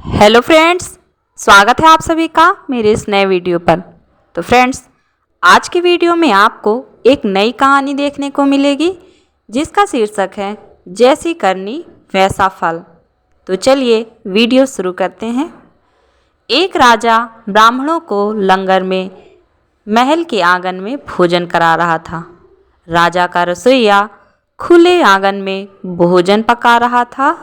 Hello friends, स्वागत है आप सभी का मेरे इस नए वीडियो पर। तो फ्रेंड्स, आज की वीडियो में आपको एक नई कहानी देखने को मिलेगी जिसका शीर्षक है जैसी करनी वैसा फल। तो चलिए वीडियो शुरू करते हैं। एक राजा ब्राह्मणों को लंगर में महल के आंगन में भोजन करा रहा था। राजा का रसोइया खुले आंगन में भोजन पका रहा था।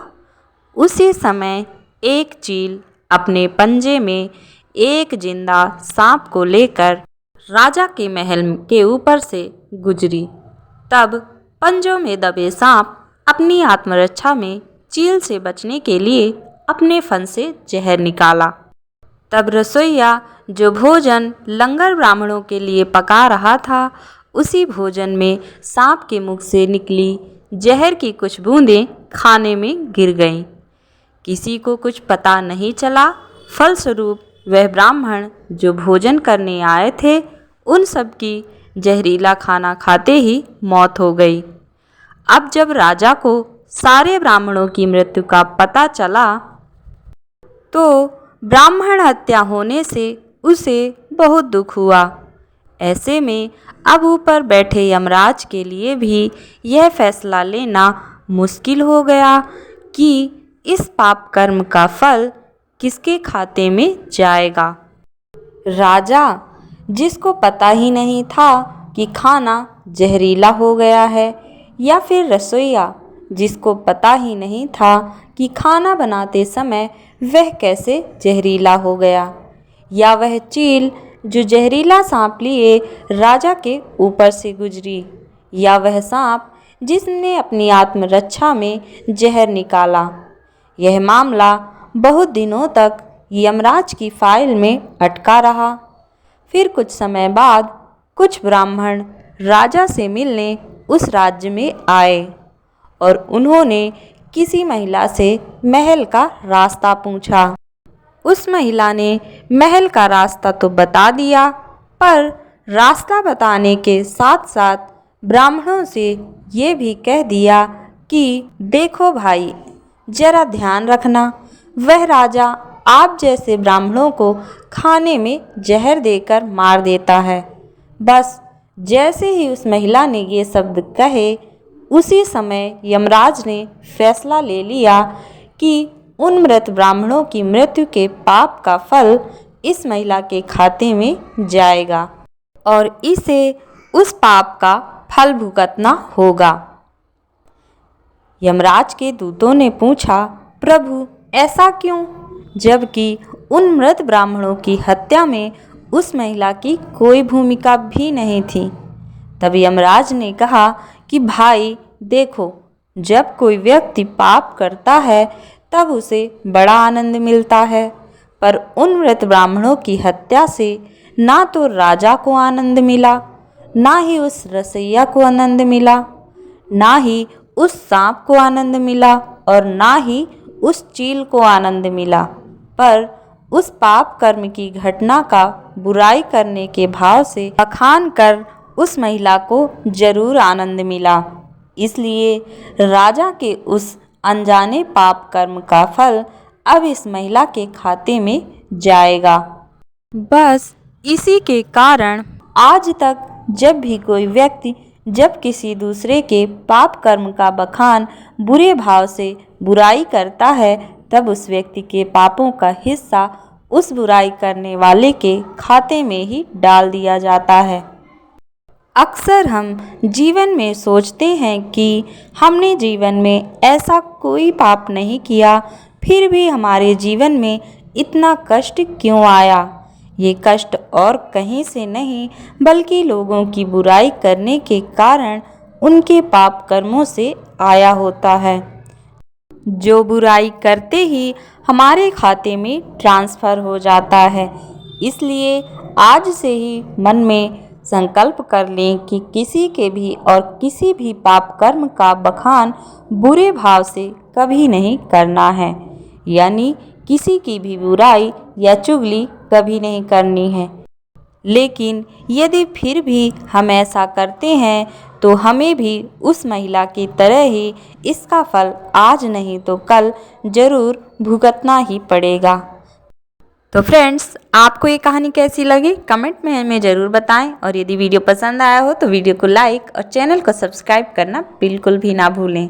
उसी समय एक चील अपने पंजे में एक जिंदा सांप को लेकर राजा के महल के ऊपर से गुजरी। तब पंजों में दबे सांप अपनी आत्मरक्षा में चील से बचने के लिए अपने फन से जहर निकाला। तब रसोइया जो भोजन लंगर ब्राह्मणों के लिए पका रहा था, उसी भोजन में सांप के मुख से निकली जहर की कुछ बूंदें खाने में गिर गईं। किसी को कुछ पता नहीं चला। फलस्वरूप वह ब्राह्मण जो भोजन करने आए थे, उन सब की जहरीला खाना खाते ही मौत हो गई। अब जब राजा को सारे ब्राह्मणों की मृत्यु का पता चला, तो ब्राह्मण हत्या होने से उसे बहुत दुख हुआ। ऐसे में अब ऊपर बैठे यमराज के लिए भी यह फैसला लेना मुश्किल हो गया कि इस पाप कर्म का फल किसके खाते में जाएगा। राजा, जिसको पता ही नहीं था कि खाना जहरीला हो गया है, या फिर रसोइया, जिसको पता ही नहीं था कि खाना बनाते समय वह कैसे जहरीला हो गया, या वह चील जो जहरीला सांप लिए राजा के ऊपर से गुजरी, या वह सांप जिसने अपनी आत्मरक्षा में जहर निकाला। यह मामला बहुत दिनों तक यमराज की फाइल में अटका रहा। फिर कुछ समय बाद कुछ ब्राह्मण राजा से मिलने उस राज्य में आए और उन्होंने किसी महिला से महल का रास्ता पूछा। उस महिला ने महल का रास्ता तो बता दिया, पर रास्ता बताने के साथ साथ ब्राह्मणों से ये भी कह दिया कि देखो भाई, जरा ध्यान रखना, वह राजा आप जैसे ब्राह्मणों को खाने में जहर देकर मार देता है। बस जैसे ही उस महिला ने ये शब्द कहे, उसी समय यमराज ने फैसला ले लिया कि उन मृत ब्राह्मणों की मृत्यु के पाप का फल इस महिला के खाते में जाएगा और इसे उस पाप का फल भुगतना होगा। यमराज के दूतों ने पूछा, प्रभु ऐसा क्यों, जबकि उन मृत ब्राह्मणों की हत्या में उस महिला की कोई भूमिका भी नहीं थी। तब यमराज ने कहा कि भाई देखो, जब कोई व्यक्ति पाप करता है तब उसे बड़ा आनंद मिलता है, पर उन मृत ब्राह्मणों की हत्या से ना तो राजा को आनंद मिला, ना ही उस रसोइया को आनंद मिला, ना ही उस सांप को आनंद मिला, और ना ही उस चील को आनंद मिला, पर उस पाप कर्म की घटना का बुराई करने के भाव से बखान कर उस महिला को जरूर आनंद मिला। इसलिए राजा के उस अनजाने पाप कर्म का फल अब इस महिला के खाते में जाएगा। बस इसी के कारण आज तक जब भी कोई व्यक्ति जब किसी दूसरे के पाप कर्म का बखान बुरे भाव से बुराई करता है, तब उस व्यक्ति के पापों का हिस्सा उस बुराई करने वाले के खाते में ही डाल दिया जाता है। अक्सर हम जीवन में सोचते हैं कि हमने जीवन में ऐसा कोई पाप नहीं किया, फिर भी हमारे जीवन में इतना कष्ट क्यों आया। ये कष्ट और कहीं से नहीं, बल्कि लोगों की बुराई करने के कारण उनके पाप कर्मों से आया होता है, जो बुराई करते ही हमारे खाते में ट्रांसफ़र हो जाता है। इसलिए आज से ही मन में संकल्प कर लें कि किसी के भी और किसी भी पाप कर्म का बखान बुरे भाव से कभी नहीं करना है, यानी किसी की भी बुराई या चुगली कभी नहीं करनी है। लेकिन यदि फिर भी हम ऐसा करते हैं तो हमें भी उस महिला की तरह ही इसका फल आज नहीं तो कल जरूर भुगतना ही पड़ेगा। तो फ्रेंड्स, आपको ये कहानी कैसी लगी कमेंट में हमें ज़रूर बताएं, और यदि वीडियो पसंद आया हो तो वीडियो को लाइक और चैनल को सब्सक्राइब करना बिल्कुल भी ना भूलें।